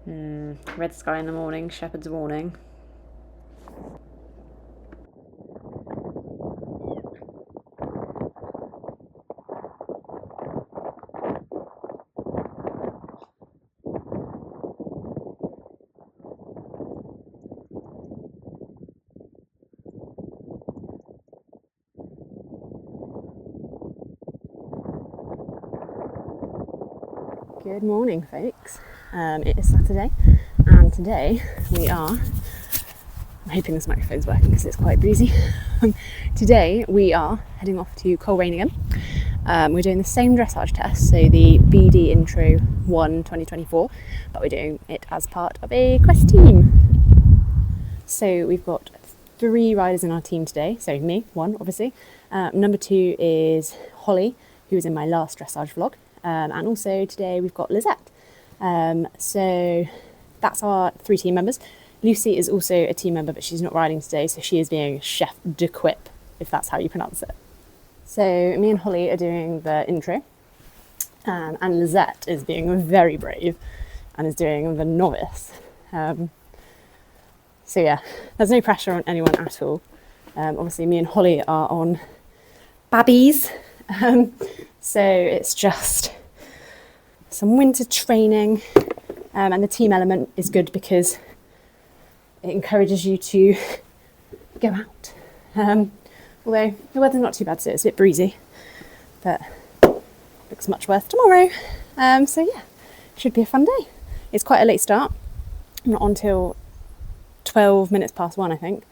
Red sky in the morning, shepherd's warning. Good morning, folks. It is Saturday, and today we are, I'm hoping this microphone's working because it's quite breezy. Today we are heading off to Coleraine again. We're doing the same dressage test, so the BD Intro 1 2024, but we're doing it as part of a Quest team. So we've got 3 riders in our team today, so me, 1 obviously. Number 2 is Holly, who was in my last dressage vlog. And also today we've got Lizette. So that's our 3 team members. Lucy is also a team member, but she's not riding today, so she is being chef d'equipe, if that's how you pronounce it. So me and Holly are doing the intro, and Lizette is being very brave and is doing the novice. So yeah, there's no pressure on anyone at all. Obviously me and Holly are on babbies. So it's just some winter training, and the team element is good because it encourages you to go out. Although the weather's not too bad, so it's a bit breezy, but looks much worse tomorrow. So yeah, should be a fun day. It's quite a late start. I'm not on till 12 minutes past 1, I think,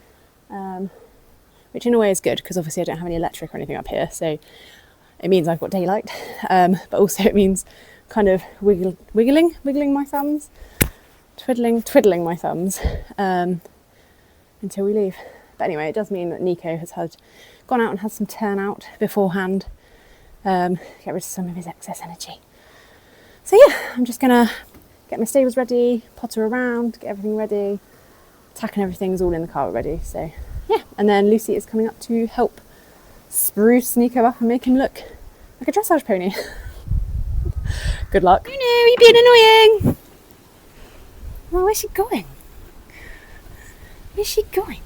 which in a way is good because obviously I don't have any electric or anything up here, so it means I've got daylight, but also it means kind of wiggling my thumbs, twiddling my thumbs until we leave. But anyway, it does mean that Nico has gone out and had some turnout beforehand, get rid of some of his excess energy. So yeah, I'm just gonna get my stables ready, potter around, get everything ready, tack and everything's all in the car already. So yeah, and then Lucy is coming up to help spruce Nico up and make him look like a dressage pony. Good luck. You know, you're being annoying. Well, where's she going? Where's she going?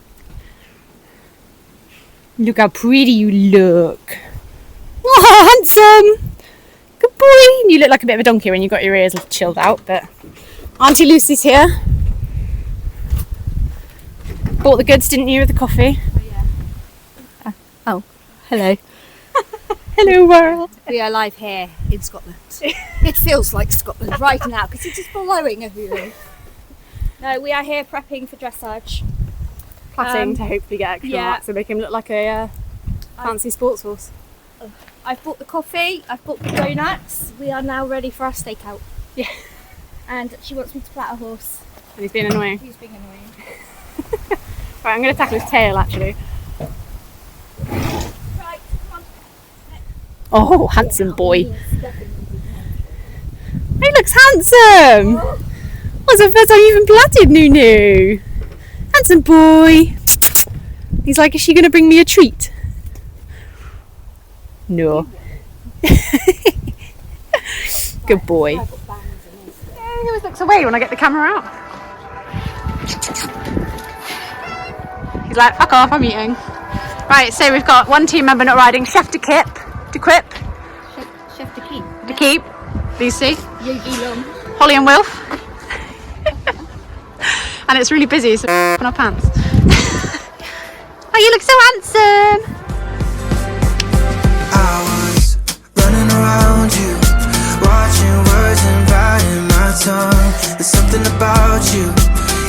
Look how pretty you look. Oh, handsome. Good boy. You look like a bit of a donkey when you've got your ears chilled out, but Auntie Lucy's here. Bought the goods, didn't you, with the coffee? Oh, yeah. Oh, hello. Hello, world. We are live here in Scotland. It feels like Scotland right now because it is blowing everywhere. No, we are here prepping for dressage. Platting to hopefully get extra marks and make him look like a fancy sports horse. I've bought the coffee, I've bought the donuts. We are now ready for our stakeout. Yeah. And she wants me to plat a horse. And he's being annoying. He's being annoying. Right, I'm going to tackle his tail actually. Right, come on. Oh, handsome boy. He looks handsome. What's the first time you even platted, Nunu? Handsome boy. He's like, is she going to bring me a treat? No. Good boy. Yeah, he always looks away when I get the camera out. He's like, fuck off, I'm eating. Right, so we've got 1 team member not riding, chef d'equipe, Chef to keep, Lucy, Yogi Long. Holly and Wilf. And it's really busy, so in our pants. Oh, you look so handsome. I was running around you, watching words and biting my tongue. There's something about you,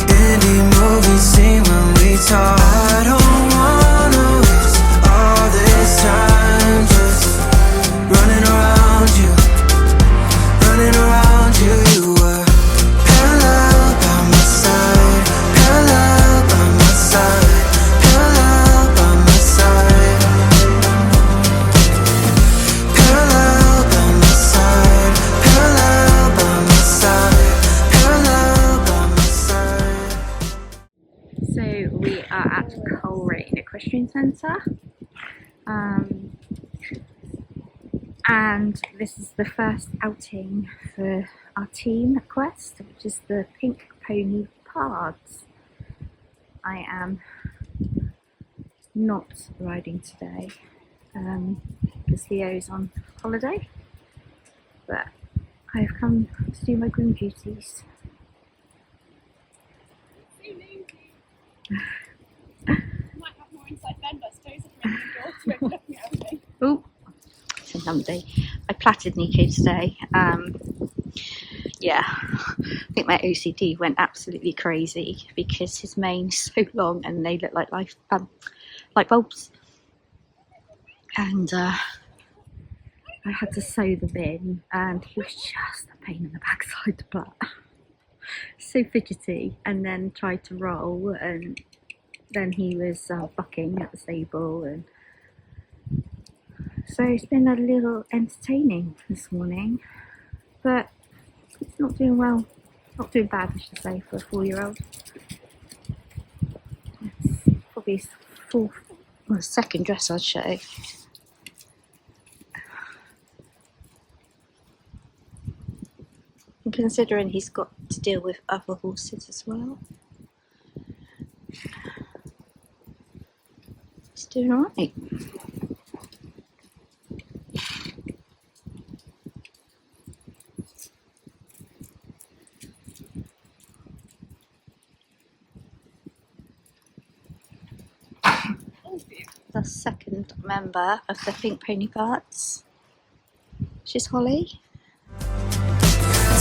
indie movie scene when we talk. I don't wanna waste all this time just running around you, running around you. You were parallel by my side, parallel by my side, parallel by my side, parallel by my side, parallel by my side, parallel by my side. So we are at Coleraine Equestrian Centre, and this is the first outing for our team at Quest, which is the pink Pony Pards. I am not riding today because Leo's on holiday, but I've come to do my groom duties. Might have more inside bend, I suppose, if you're in the door to looking at everything. Oh, it's another day. I plaited Nico today. Yeah, I think my OCD went absolutely crazy because his mane's so long and they look like light bulbs. And I had to sew them in, and he was just a pain in the backside to plait. So fidgety, and then tried to roll, and then he was bucking at the stable, and so it's been a little entertaining this morning, but it's not doing well, not doing bad I should say for a 4-year-old. It's probably his second dressage show. And considering he's got to deal with other horses as well, he's doing alright. The second member of the Pink Pony Pards, she's Holly.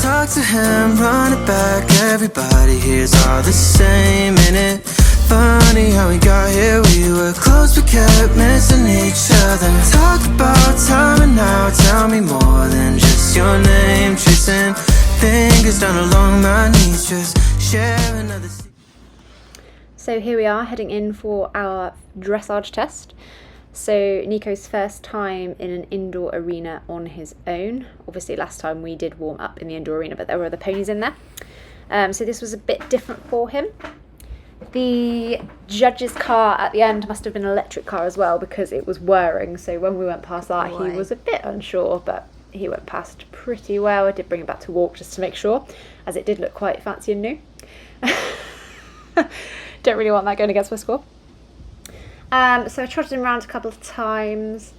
Talk to him, run it back. Everybody here's all the same, ain't it? Funny how we got here. We were close but kept missing each other. Talk about time and now. Tell me more than just your name. Tracing fingers down along my knees. Just share another. So here we are heading in for our dressage test. So Nico's first time in an indoor arena on his own. Obviously last time we did warm up in the indoor arena, but there were other ponies in there. So this was a bit different for him. The judge's car at the end must have been an electric car as well because it was whirring. So when we went past that, he was a bit unsure, but he went past pretty well. I did bring him back to walk just to make sure, as it did look quite fancy and new. Don't really want that going against my score. So I trotted him around a couple of times.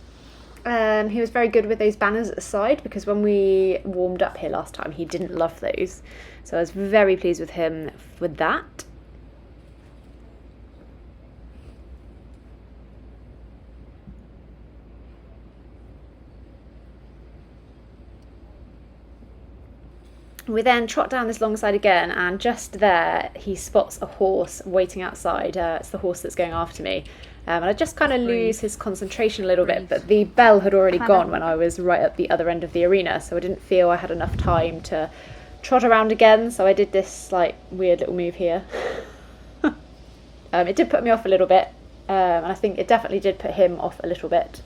He was very good with those banners at the side because when we warmed up here last time, he didn't love those. So I was very pleased with him with that. We then trot down this long side again, and just there he spots a horse waiting outside. It's the horse that's going after me. And I just kind of lose his concentration a little bit, but the bell had already gone when I was right at the other end of the arena, so I didn't feel I had enough time to trot around again, so I did this like weird little move here. It did put me off a little bit, and I think it definitely did put him off a little bit,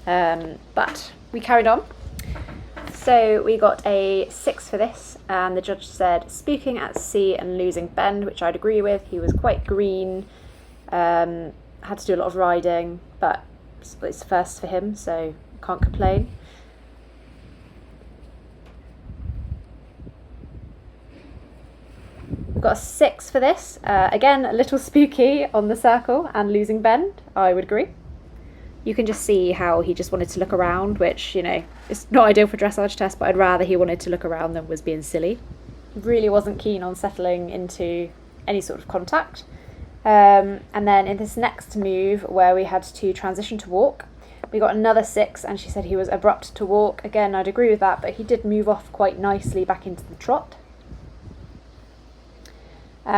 but we carried on. So we got a 6 for this, and the judge said spooking at sea and losing bend, which I'd agree with. He was quite green, had to do a lot of riding, but it's first for him, so can't complain. We've got a 6 for this. Again, a little spooky on the circle and losing bend, I would agree. You can just see how he just wanted to look around, which, you know, is not ideal for dressage test, but I'd rather he wanted to look around than was being silly. Really wasn't keen on settling into any sort of contact. And then in this next move, where we had to transition to walk, we got another 6, and she said he was abrupt to walk. Again, I'd agree with that, but he did move off quite nicely back into the trot.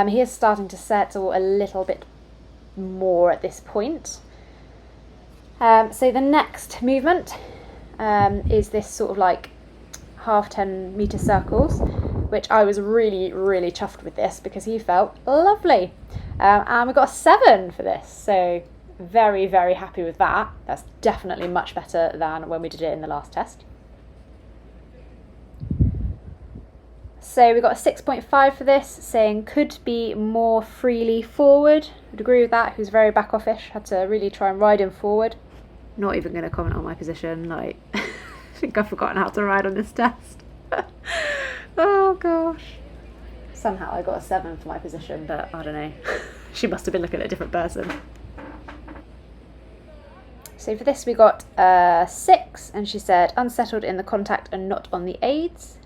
He is starting to settle a little bit more at this point. So the next movement is this sort of like half 10 metre circles, which I was really, really chuffed with this because he felt lovely. And we got a 7 for this, so very, very happy with that. That's definitely much better than when we did it in the last test. So we got a 6.5 for this, saying could be more freely forward. I'd agree with that. He was very back offish, had to really try and ride him forward. Not even going to comment on my position, like I think I've forgotten how to ride on this test. Oh gosh. Somehow I got a 7 for my position, but I don't know. She must have been looking at a different person. So for this we got 6, and she said unsettled in the contact and not on the aids.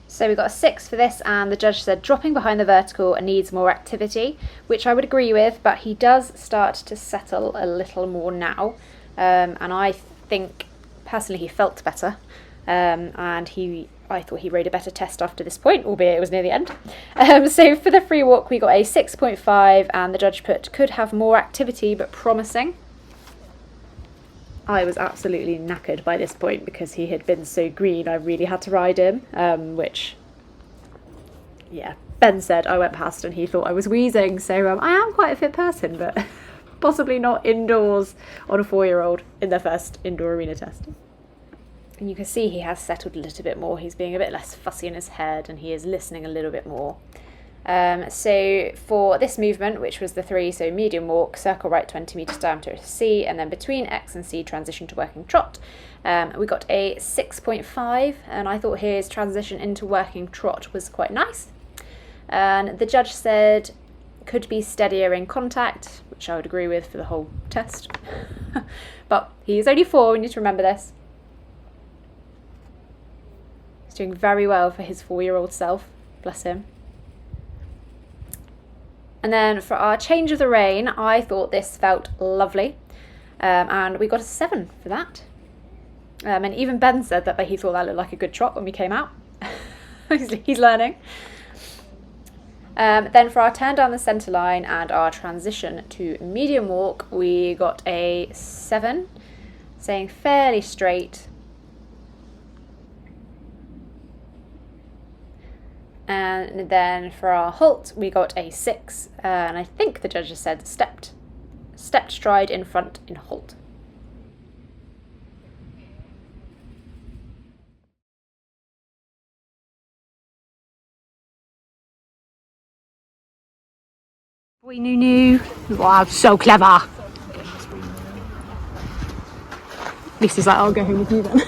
So we got a 6 for this, and the judge said dropping behind the vertical and needs more activity, which I would agree with, but he does start to settle a little more now. And I think, personally, he felt better. And I thought he rode a better test after this point, albeit it was near the end. So for the free walk, we got a 6.5, and the judge put could have more activity, but promising. I was absolutely knackered by this point because he had been so green. I really had to ride him, which, yeah, Ben said I went past and he thought I was wheezing. So I am quite a fit person, but possibly not indoors on a 4-year-old in their first indoor arena test. And you can see he has settled a little bit more. He's being a bit less fussy in his head and he is listening a little bit more. So for this movement, which was the 3, so medium walk, circle right 20 metres diameter to C, and then between X and C transition to working trot, we got a 6.5, and I thought his transition into working trot was quite nice. And the judge said could be steadier in contact, which I would agree with for the whole test. But he is only 4, we need to remember this. He's doing very well for his 4-year-old self, bless him. And then for our change of the rein, I thought this felt lovely. And we got a 7 for that. And even Ben said that he thought that looked like a good trot when we came out. He's learning. Then for our turn down the centre line and our transition to medium walk, we got a 7, saying fairly straight. And then for our halt, we got a 6, and I think the judges said stepped stride in front in halt. Boy, Nunu. Wow, so clever. At least he's like, I'll go home with you then.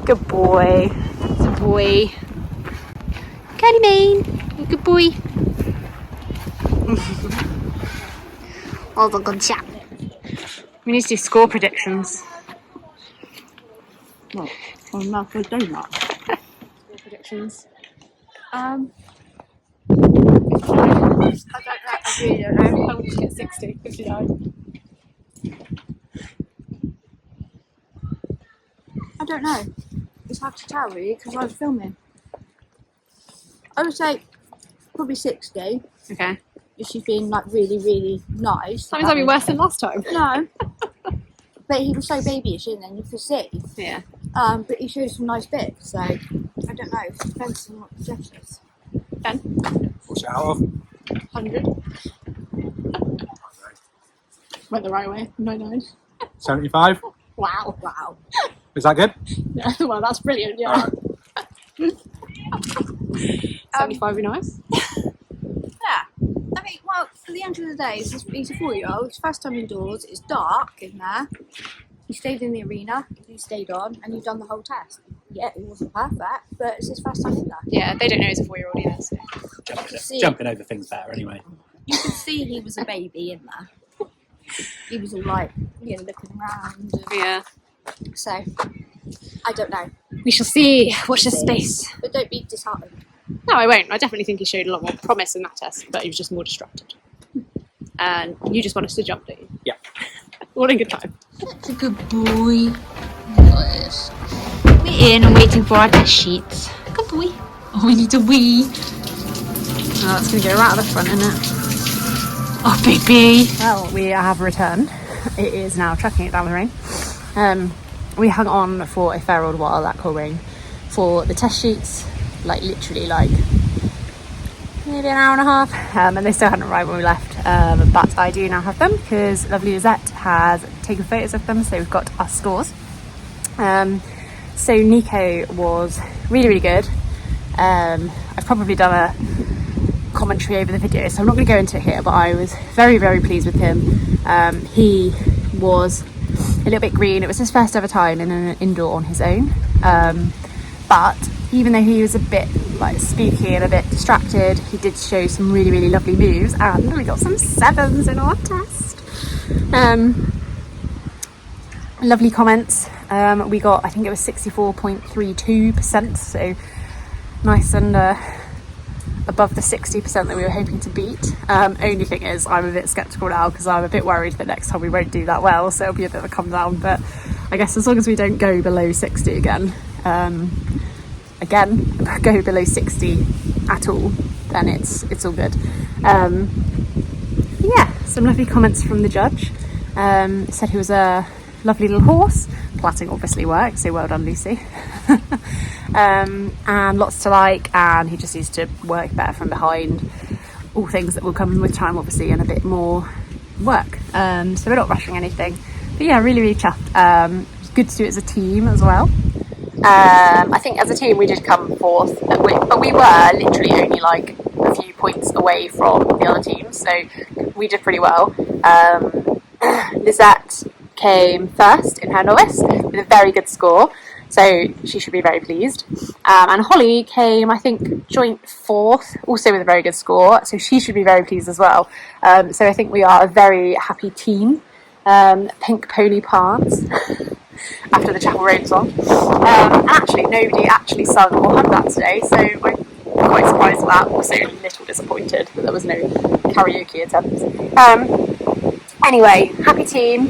Good boy. It's a boy. Curly mane. Good boy. Oh, the good chap. We need to do score predictions. What? On mouth or donut? Score predictions. I really don't know. I would just get 60, 59. I don't know. It's hard to tell really because I was filming. I would say probably 60 Okay. if she's been like really, really nice. That means I'll be worse than last time. No. But he was so babyish, and then you could see. Yeah. But he showed some nice bits, so I don't know. It depends on what the judge is. 10. What's it out of? 100. Went the right way. 99. 75? Wow. Wow. Is that good? Yeah. Well, that's brilliant. Yeah. 75 would be nice. Yeah. I mean, well, for the end of the day, he's a 4-year-old. It's first time indoors. It's dark in there. He stayed in the arena. He stayed on, and you've done the whole test. Yeah, it wasn't perfect, but it's his first time in there. Yeah, they don't know he's a 4-year-old either. So. Jumping over things better anyway. You could see he was a baby in there. He was all like, looking around. Yeah. So, I don't know. We shall see. Watch this space. But don't be disheartened. No, I won't. I definitely think he showed a lot more promise in that test, but he was just more distracted. And you just want us to jump, don't you? Yeah. All in good time. That's a good boy. Yes. We're in and waiting for our test sheets. Good boy. Oh, we need a wee. Oh, that's going to go right at the front, isn't it? Oh, baby. Well, we have returned. It is now tracking it down the rain. We hung on for a fair old while at Coleraine for the test sheets, literally maybe an hour and a half, and they still hadn't arrived when we left, but I do now have them because lovely Lizette has taken photos of them, so we've got our scores. So So Nico was really, really good. I've probably done a commentary over the video, so I'm not going to go into it here, but I was very, very pleased with him. He was a little bit green. It was his first ever time in an indoor on his own, but even though he was a bit like spooky and a bit distracted, he did show some really, really lovely moves, and we got some 7s in our test. Lovely comments. We got, I think it was 64.32%, so nice and above the 60% that we were hoping to beat. Only thing is, I'm a bit sceptical now because I'm a bit worried that next time we won't do that well, so it'll be a bit of a come down. But I guess as long as we don't go below 60 again, go below 60 at all, then it's all good. Yeah, some lovely comments from the judge. Said he was a lovely little horse. Platting obviously works, so well done, Lucy. And lots to like, and he just needs to work better from behind. All things that will come with time, obviously, and a bit more work. So we're not rushing anything. But yeah, really, really chuffed. It's good to do it as a team as well. I think as a team we did come fourth, but we were literally only like a few points away from the other teams, so we did pretty well. Lizette came first in her novice with a very good score, so she should be very pleased. And Holly came, I think, joint fourth, also with a very good score, so she should be very pleased as well. So I think we are a very happy team. Pink Pony Pards after the Chapel Road song. And actually nobody actually sung or had that today, so I'm quite surprised at that. Also a little disappointed that there was no karaoke attempt. Anyway, happy team.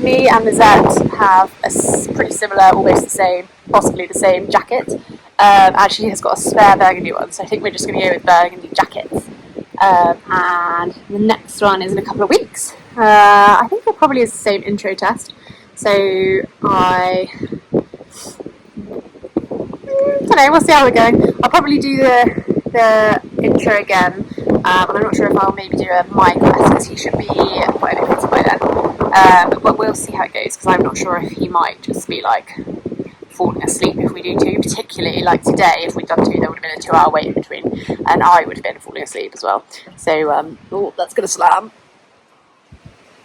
Me and Lizette have a pretty similar, almost the same, possibly the same jacket. And she has got a spare burgundy one, so I think we're just going to go with burgundy jackets. And the next one is in a couple of weeks. I think it probably is the same intro test. So I don't know, we'll see how we're going. I'll probably do the intro again. And I'm not sure if I'll maybe do a mic test because he should be quite a bit fitter by then. But we'll see how it goes, because I'm not sure if he might just be like falling asleep if we do 2, particularly like today. If we'd done 2, there would have been a 2-hour wait in between, and I would have been falling asleep as well. So oh, that's gonna slam.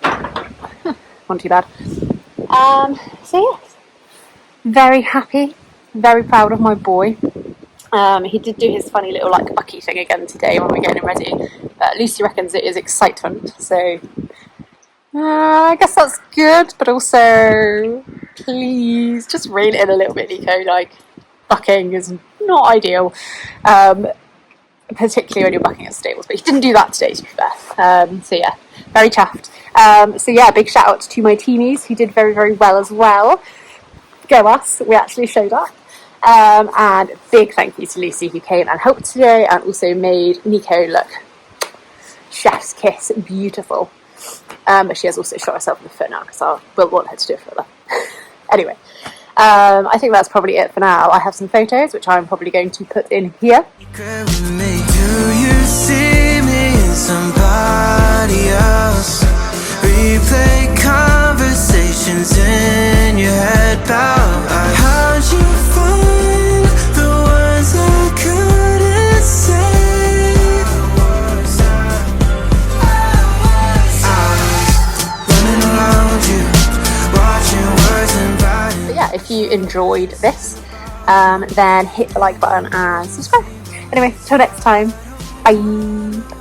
Not too bad. So yes, very happy, very proud of my boy. He did do his funny little like bucky thing again today when we're getting him ready. Lucy reckons it is excitement, so I guess that's good, but also please just reel it in a little bit, Nico. Like, bucking is not ideal, particularly when you're bucking at stables, but he didn't do that today, to be fair. So yeah, very chuffed. So yeah, big shout out to my teamies who did very, very well as well. Go us, we actually showed up. And big thank you to Lucy who came and helped today and also made Nico look chef's kiss beautiful. But she has also shot herself in the foot now because we'll want her to do it further. Anyway, I think that's probably it for now. I have some photos which I'm probably going to put in here. Do you see me in somebody else? Replay conversations in your head about how'd you find the words I couldn't say? Running around you, watching words and writing. But yeah, if you enjoyed this, then hit the like button and subscribe. Anyway, till next time, bye.